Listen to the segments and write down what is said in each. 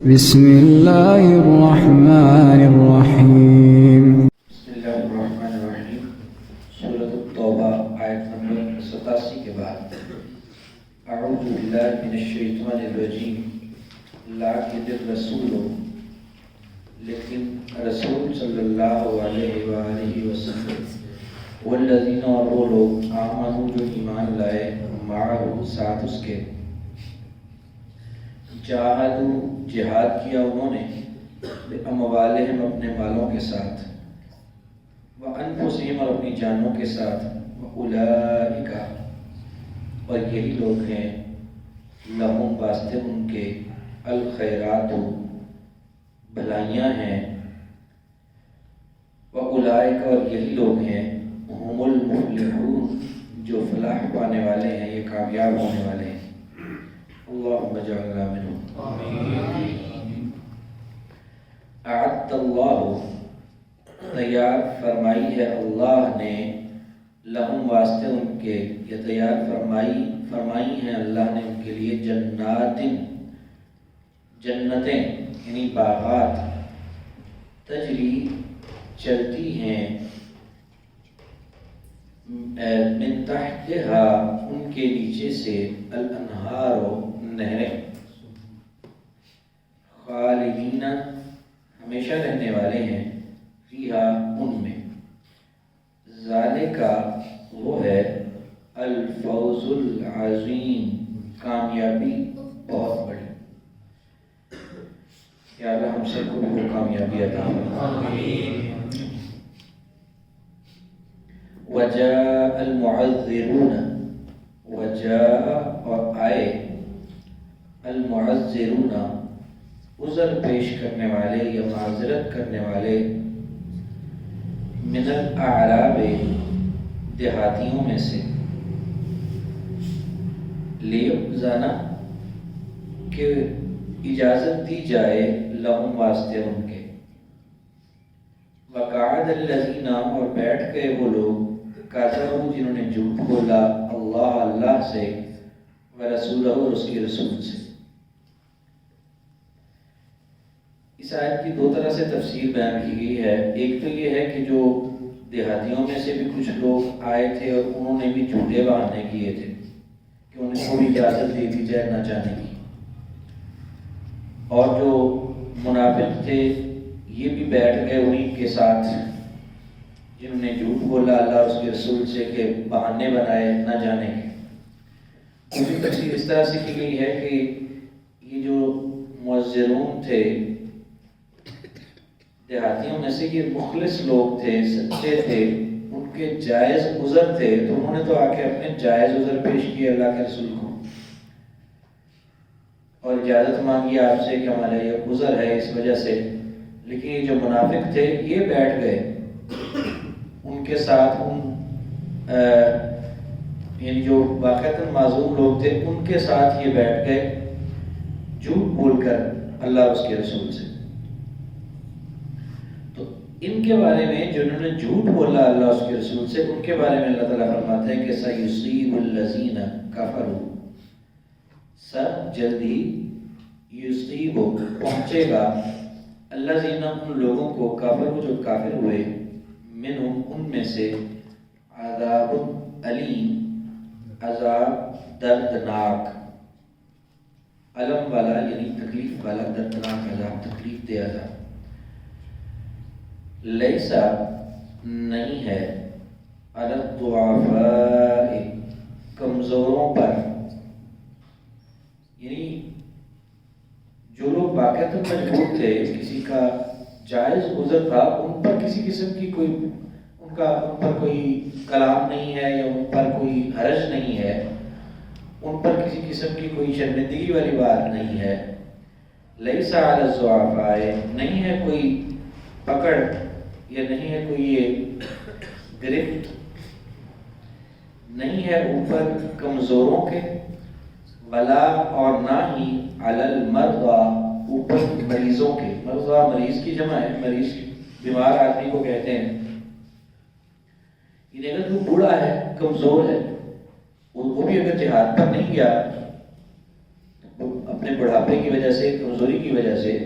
بسم الله الرحمن الرحيم. بسم اللہ الرحمن الرحیم۔ سورۃ التوبہ آیت نمبر 87 کے بعد اعوذ باللہ من الشیطان الرجیم لیکن الرسول، لیکن رسول صلی اللہ علیہ وآلہ وسلم والذین، اور وہ لوگ آمنوا جو ایمان لائے، معہ ساتھ اس کے، جاہدوا جہاد کیا انہوں نے، باموالہم اپنے مالوں کے ساتھ، وانفسہم اور اپنی جانوں کے ساتھ، واولئک اور یہی لوگ ہیں، لہم واسطے ان کے، الخیرات بھلائیاں ہیں، واولئک اور یہی لوگ ہیں، ہم المفلحون جو فلاح پانے والے ہیں، یہ کامیاب ہونے والے ہیں۔ اللہم اجعلنا منہم۔ اعد اللہ، تیار فرمائی ہے اللہ نے، لہم واسطے ان کے، یا تیار فرمائی ہیں اللہ نے ان کے لیے، جنات جنتیں یعنی باغات، تجری چلتی ہیں، من تحتہا ان کے نیچے سے، الانہار نہریں، خالدین ہمیشہ رہنے والے ہیں، فیہا ان میں، ذالک وہ ہے، الفوز العظیم کامیابی بہت بڑی۔ یا اللہ ہم سب کو بھی وہ کامیابی عطا فرما۔ وجاء المعذرون، وجاء اور آئے، المعذرون عذر پیش کرنے والے یا معذرت کرنے والے، من الاعراب دیہاتیوں میں سے، لیؤذن کہ اجازت دی جائے، لہم واسطے ان کے، وقعد الذین اور بیٹھ گئے وہ لوگ، کذبوا جنہوں نے جھوٹ بولا، اللہ سے، ورسولہ اور اس کے رسول سے۔ اس آیت کی دو طرح سے تفسیر بیان کی گئی ہے۔ ایک تو یہ ہے کہ جو دیہاتیوں میں سے بھی کچھ لوگ آئے تھے اور انہوں نے بھی جھوٹے بہانے کیے تھے کہ انہیں کو بھی اجازت دے دی جائے نہ جانے کی، اور جو منافق تھے یہ بھی بیٹھ گئے انہیں کے ساتھ جنہوں نے جھوٹ بولا اللہ اور اس کے رسول سے، کہ بہانے بنائے نہ جانے کے۔ دوسری تفسیر اس طرح سے کی گئی ہے کہ یہ جو معذرون تھے دیہاتیوں میں سے، یہ مخلص لوگ تھے، سچے تھے، ان کے جائز عذر تھے، تو انہوں نے تو آ کے اپنے جائز عذر پیش کیے اللہ کے رسول کو اور اجازت مانگی آپ سے کہ ہمارا یہ عذر ہے اس وجہ سے۔ لیکن یہ جو منافق تھے یہ بیٹھ گئے ان کے ساتھ، یعنی جو واقعتاً معذور لوگ تھے ان کے ساتھ یہ بیٹھ گئے جھوٹ بول کر اللہ اور اس کے رسول سے۔ تو ان کے بارے میں جنہوں نے جھوٹ بولا اللہ اور اس کے رسول سے، ان کے بارے میں اللہ تعالیٰ فرماتے ہیں کہ سَيُصِيبُ الَّذِينَ كَفَرُوا، جلدی، یصیب پہنچے گا، الذین ان لوگوں کو، کافر جو کافر ہوئے، منہم ان میں سے، عذاب علیم عذاب دردناک، علم والا یعنی تکلیف والا، دردناک عذاب تکلیف دے عذاب۔ لیسا نہیں ہے، علی الضعفاء کمزوروں پر، یعنی جو لوگ واقعتاً مجبور تھے، کسی کا جائز عذر تھا، ان پر کسی قسم کی کوئی ان پر کوئی کلام نہیں ہے یا ان پر کوئی حرج نہیں ہے، ان پر کسی قسم کی کوئی شرمندگی والی بات نہیں ہے۔ لیسا علی الضعفاء نہیں ہے کوئی پکڑ یا نہیں ہے کوئی یہ گرفت، نہیں ہے اوپر کمزوروں کے، ولا اور نہ ہی علی المرضى اوپر مریضوں کے، مرضى مریض کی جمع ہے، مریض بیمار آدمی کو کہتے ہیں، یعنی اگر وہ بوڑھا ہے، کمزور ہے، وہ بھی اگر جہاد پر نہیں گیا اپنے بڑھاپے کی وجہ سے، کمزوری کی وجہ سے،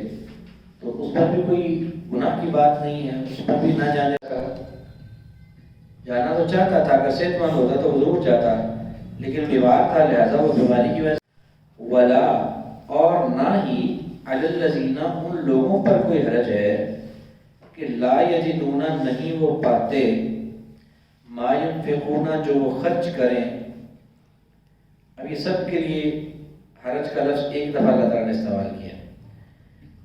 تو اس پر بھی کوئی گناہ کی بات نہیں ہے، اس پر بھی نہ جانے کا جانا تو چاہتا تھا، اگر صحت مند ہوتا تو وہ ضرور جاتا، لیکن بیمار تھا لہذا وہ بیماری کی وجہ سے ولا، اور نہ ہی علی الذین، ان لوگوں پر کوئی حرج ہے کہ لا یجدون، نہیں وہ پاتے، ما ینفقون، جو وہ خرچ کریں۔ اب یہ سب کے لیے حرج کا لفظ ایک دفعہ اللہ تعالیٰ نے استعمال کیا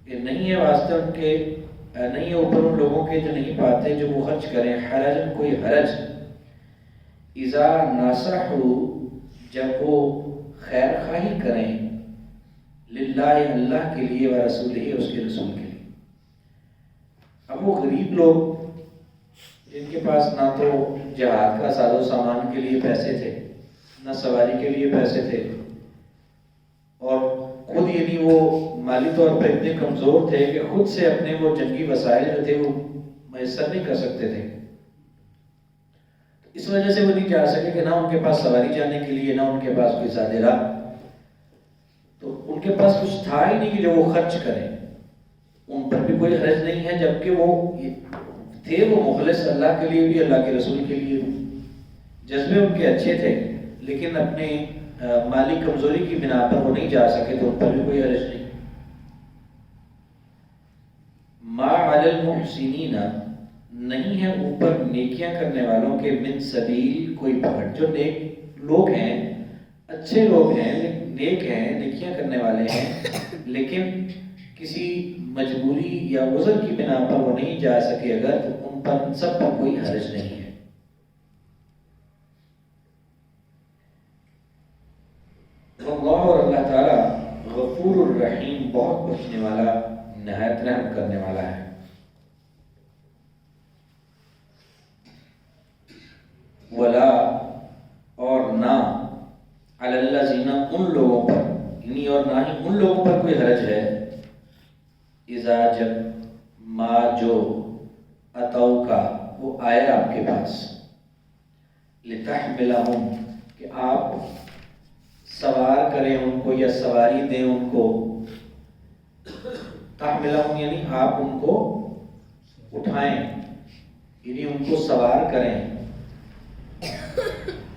کہ نہیں ہے واسطہ ان کے، نہیں ہے اوپر ان لوگوں کے جو نہیں پاتے جو وہ خرچ کریں، حرج، کوئی حرج، اذا ناصحوا، جب وہ خیر خواہی کریں، للہ، اللہ کے لیے، و رسولہ، اس کے رسول کے لیے۔ اب وہ غریب لوگ جن کے پاس نہ تو جہاد کا ساز و سامان کے لیے پیسے تھے، نہ سواری کے لیے پیسے تھے، اور خود یعنی وہ مالی طور پر اتنے کمزور تھے کہ خود سے اپنے وہ جنگی وسائل جو تھے وہ میسر نہیں کر سکتے تھے، اس وجہ سے وہ نہیں جا سکے کہ نہ ان کے پاس سواری جانے کے لیے، نہ ان کے پاس کوئی زیادہ راہ، تو ان کے پاس کچھ تھا ہی نہیں کہ جو وہ خرچ کریں، ان پر بھی کوئی حرج نہیں ہے، جبکہ وہ تھے وہ مخلص اللہ کے لیے بھی، اللہ کے رسول کے لیے بھی، جذبے ان کے اچھے تھے، لیکن اپنے مالی کمزوری کی بنا پر وہ نہیں جا سکے، تو ان پر بھی کوئی حرج نہیں۔ ما علی المحسنین، نہیں ہے اوپر نیکیاں کرنے والوں کے، من سبیل، کوئی پکڑ، جو نیک لوگ ہیں، اچھے لوگ ہیں، نیک ہیں، نیکیاں کرنے والے ہیں، لیکن کسی مجبوری یا عذر کی بنا پر وہ نہیں جا سکے اگر، تو ان پر سب پر کوئی حرج نہیں ہے۔ اللہ، اور اللہ تعالیٰ غفور الرحیم، بہت بخشنے والا، نہایت رحم کرنے والا ہے۔ ولا، اور نہ، علی الذین، ان لوگوں پر، یعنی اور نہ ہی ان لوگوں پر کوئی حرج ہے، اذا، جب، ما، جو، اتوا کا، وہ آئے آپ کے پاس، لتحملہم، کہ آپ سوار کریں ان کو یا سواری دیں ان کو، تحملہم یعنی آپ ان کو اٹھائیں، یعنی ان کو سوار کریں۔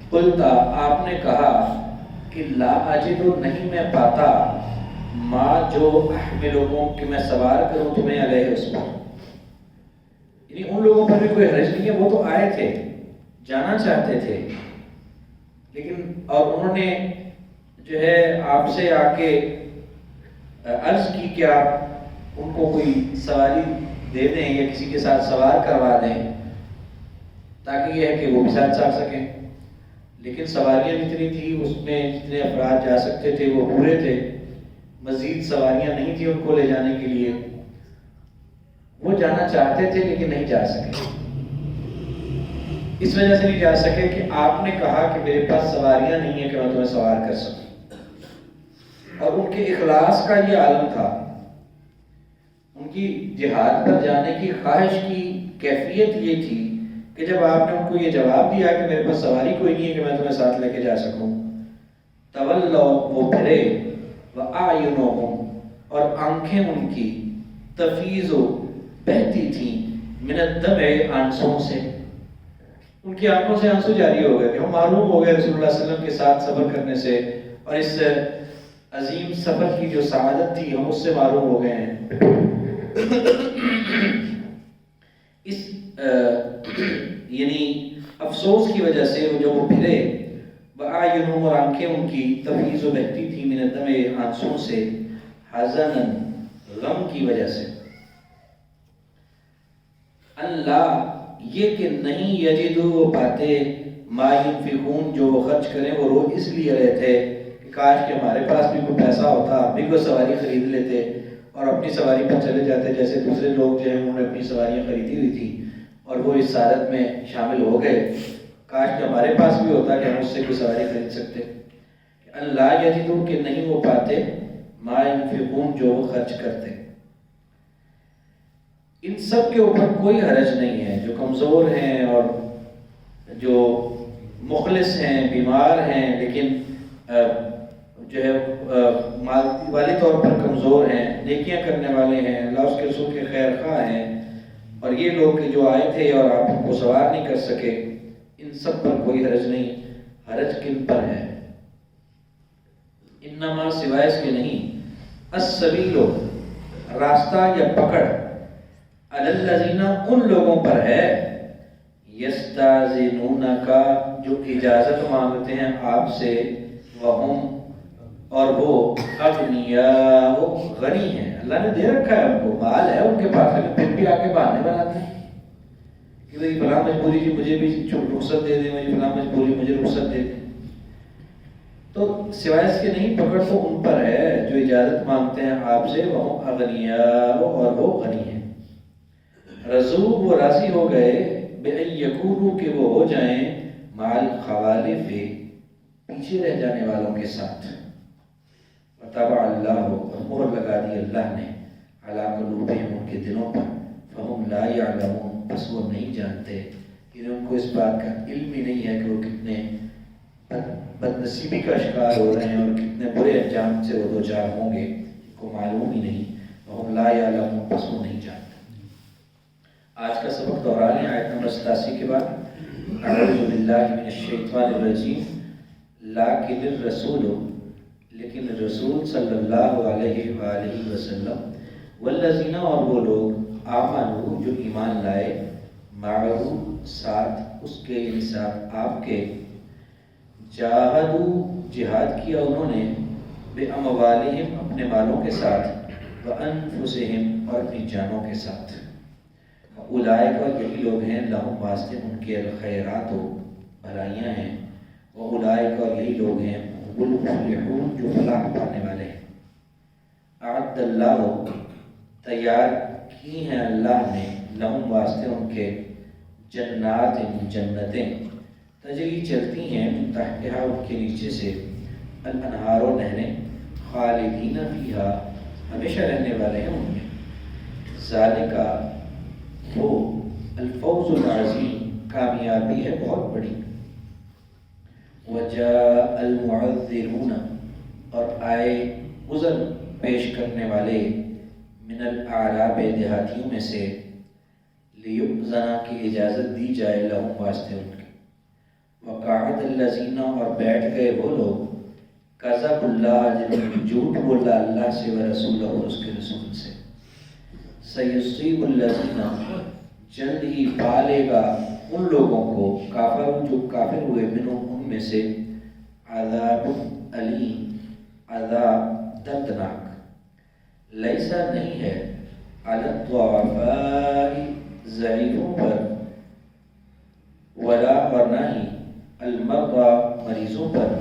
قلتا، آپ نے کہا کہ لا اجد، نہیں میں پاتا، ما، جو، احملکم، کہ میں سوار کروں تمہیں علیہ، اس پر، یعنی ان لوگوں پر بھی کوئی حرج نہیں ہے، وہ تو آئے تھے، جانا چاہتے تھے، لیکن اور انہوں نے جو ہے آپ سے آ کے عرض کی کہ آپ ان کو کوئی سواری دے دیں یا کسی کے ساتھ سوار کروا دیں، تاکہ یہ ہے کہ وہ بھی ساتھ آ سکیں، لیکن سواریاں جتنی تھی اس میں جتنے افراد جا سکتے تھے وہ پورے تھے، مزید سواریاں نہیں تھی ان کو لے جانے کے لیے، وہ جانا چاہتے تھے لیکن نہیں جا سکے، اس وجہ سے نہیں جا سکے کہ آپ نے کہا کہ میرے پاس سواریاں نہیں ہیں کہ میں تمہیں سوار کر سکوں، اور ان کے اخلاص کا یہ عالم تھا، ان کی جہاد پر جانے کی خواہش کی کیفیت یہ تھی کہ جب آپ نے ان کو یہ جواب دیا کہ میرے پاس سواری کوئی نہیں ہے کہ میں تمہیں ساتھ لے کے جا سکوں، تولوا، وہ پھرے، وَأَعْيُنُهُمْ، اور آنکھیں ان کی، تفیض، بہتی تھیں، من الدمع، آنسوں سے، ان کی آنکھوں سے آنسو جاری ہو گئے کہ ہم معلوم ہو گئے رسول اللہ صلی اللہ علیہ وسلم کے ساتھ سفر کرنے سے، اور اس عظیم سفر کی جو سعادت تھی ہم اس سے معلوم ہو گئے ہیں، اس یعنی افسوس کی وجہ سے وہ جب وہ پھرے، وَأَعْيُنُهُمْ، اور آنکھیں ان کی، تفیض، بہتی تھی، من الدمع، آنسوں سے، حزناً، غم کی وجہ سے، اللہ، یہ کہ نہیں، یجدو، وہ پاتے، ما ینفقون، جو وہ خرچ کریں، وہ رو اس لیے رہے تھے کہ کاش کہ ہمارے پاس بھی کوئی پیسہ ہوتا، ہم بھی کوئی سواری خرید لیتے اور اپنی سواری پر چلے جاتے، جیسے دوسرے لوگ جو ہیں انہوں نے اپنی سواریاں خریدی ہوئی تھی اور وہ اس سعادت میں شامل ہو گئے، کاش کہ ہمارے پاس بھی ہوتا کہ ہم اس سے کوئی سواری خرید سکتے۔ اللہ، یجدو، کہ نہیں وہ پاتے، ما ینفقون، جو وہ خرچ کرتے۔ ان سب کے اوپر کوئی حرج نہیں ہے، جو کمزور ہیں اور جو مخلص ہیں، بیمار ہیں، لیکن جو ہے مالی طور پر کمزور ہیں، نیکیاں کرنے والے ہیں، اللہ اس کے رسول کے خیر خواہ ہیں، اور یہ لوگ کہ جو آئے تھے اور آپ کو سوار نہیں کر سکے، ان سب پر کوئی حرج نہیں۔ حرج کن پر ہے؟ انما سوائے اس کے نہیں، السبیل راستہ یا پکڑ، علی الذین ان لوگوں پر ہے، یستاذنونک جو اجازت مانگتے ہیں آپ سے، وہم اور وہ اغنیاء غنی ہیں، اللہ نے دے رکھا ہے ان کو، مال ہے ان کے پاس، لیکن پھر بھی آ کے بہانے بناتے ہیں کہ بھائی فلاں مجبوری جی مجھے بھی رخصت دے دیں، مجھے فلاں مجبوری مجھے رخصت دے دیں۔ تو سوائے اس کے نہیں، پکڑ تو ان پر ہے جو اجازت مانگتے ہیں آپ سے، وہ اغنیاء اور وہ غنی ہیں۔ رضو وہ راضی ہو گئے، بِأَن یکونوا کہ وہ ہو جائیں، مع الخوالف پیچھے رہ جانے والوں کے ساتھ۔ وطبع اللہ اور مہر لگا دی اللہ نے، علی قلوبہم ان کے دلوں پر، فہم لا یعلمون بس وہ نہیں جانتے، یعنی ان کو اس بات کا علم ہی نہیں ہے کہ وہ کتنے بدنصیبی کا شکار ہو رہے ہیں اور کتنے برے انجام سے وہ دوچار ہوں گے، ان کو معلوم ہی نہیں، فہم لا یعلمون بس وہ نہیں جانتے۔ آج کا سبق دہرا لیں آیت نمبر 87 کے بعد، اعوذ باللہ من الشیطان الرجیم، لیکن الرسول لیکن رسول صلی اللہ علیہ وآلہ وسلم، والذین اور وہ لوگ، آمنوا جو ایمان لائے، معه ساتھ اس کے یعنی ساتھ آپ کے، جاہدوا جہاد کیا انہوں نے، باموالہم اپنے مالوں کے ساتھ، وانفسہم اور اپنی جانوں کے ساتھ، اولئک اور یہی لوگ ہیں، لہم واسطے ان کے الخیرات و بھلائیاں ہیں، واولئک اور یہی لوگ ہیں، المفلحون جو فلاح پانے والے ہیں۔ اعد اللہ تیار کی ہیں اللہ نے، لہم واسطے ان کے، جنات جنتیں، تجری چلتی ہیں، من تحتہا ان کے نیچے سے، الانہار و نہریں، خالدین فیہا ہمیشہ رہنے والے ہیں ان میں، ذالکا وہ الفوز العظیم کامیابی ہے بہت بڑی۔ وجاء المعذرون اور آئے عذر پیش کرنے والے، من الاعراب دیہاتیوں میں سے، لیؤذن کی اجازت دی جائے، لہم واسطے ان کے، وقعد الذین اور بیٹھ گئے وہ لوگ، کذبوا اللہ جنہوں نے جھوٹ بولا اللہ سے، ورسولہ اور اس کے رسول سے، سیصیب الذین جلد ہی پالے گا ان لوگوں کو، کافر جو کافر ہوئے، منہم ان میں سے، عذاب علیم عذاب دردناک، لیسا نہیں ہے، علی الضعفاء ضعیفوں پر، ولا اور نہ ہی، المرضى مریضوں پر،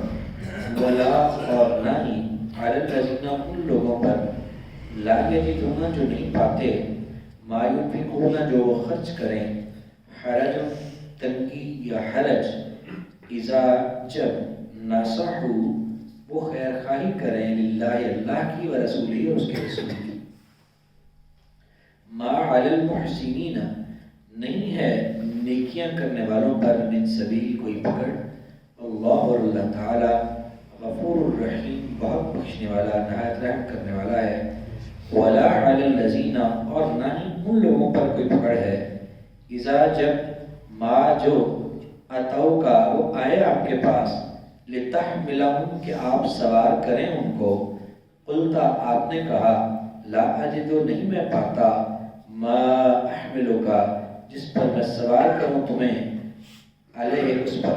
ولا اور نہ ہی، علی الذین ان لوگوں پر، لا یجدون جو نہیں پاتے، ما ينفقون جو وہ خرچ کریں، حرج تنگی یا حرج، اذا جب نصحوا وہ خیر خواہی کریں، للہ اللہ کی، ورسولہ اور اس کے رسول کی، ما علی المحسنین نہیں ہے نیکیاں کرنے والوں پر، من سبیل کوئی پکڑ، اللہ اور اللہ تعالی غفور الرحیم بہت بخشنے والا نہایت رحم کرنے والا ہے، ولا علی الذین اور نہ ہی ان لوگوں پر کوئی پکڑ ہے، اذا جب ما جو اتو کا وہ آئے آپ کے پاس، لتحملہم کہ آپ سوار کریں ان کو، قلتا آپ نے کہا، لا اجدو نہیں میں پاتا، ما احملو کا جس پر میں سوار کروں تمہیں، علیہ اس پر،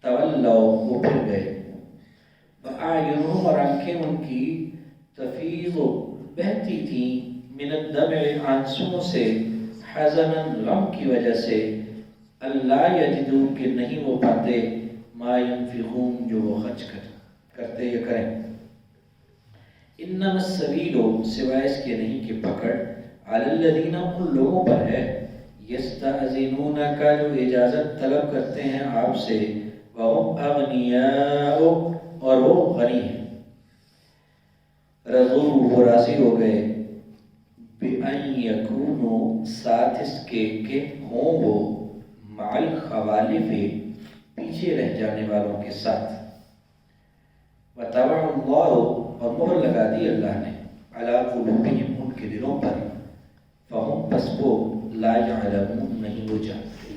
تولو وہ پھر گئے، وَأَعْيُنُهُمْ اور آنکھیں ان کی، تفیض بہتی تھیں، من الدمع آنسوں سے، حزنا غم کی وجہ سے، اللہ یجدو کہ نہیں وہ پاتے، ما ينفقون جو وہ خرچ کرتے یا کریں، انما السبیل سوائے اس کے نہیں کہ پکڑ، علی الذین ان لوگوں پر ہے، یستأذنون کا جو اجازت طلب کرتے ہیں آپ سے، وہم اغنیاء اور وہ غنی ہیں، رضو وہ راضی ہو گئے، بِأَن یکونوا ساتھ اس کے کہ ہوں وہ، مع الخوالف پیچھے رہ جانے والوں کے ساتھ، وطبع اللہ اور مہر لگا دی اللہ نے علی قلوبہم ان کے دلوں پر فہم پس وہ لا یعلمون نہیں وہ جانتے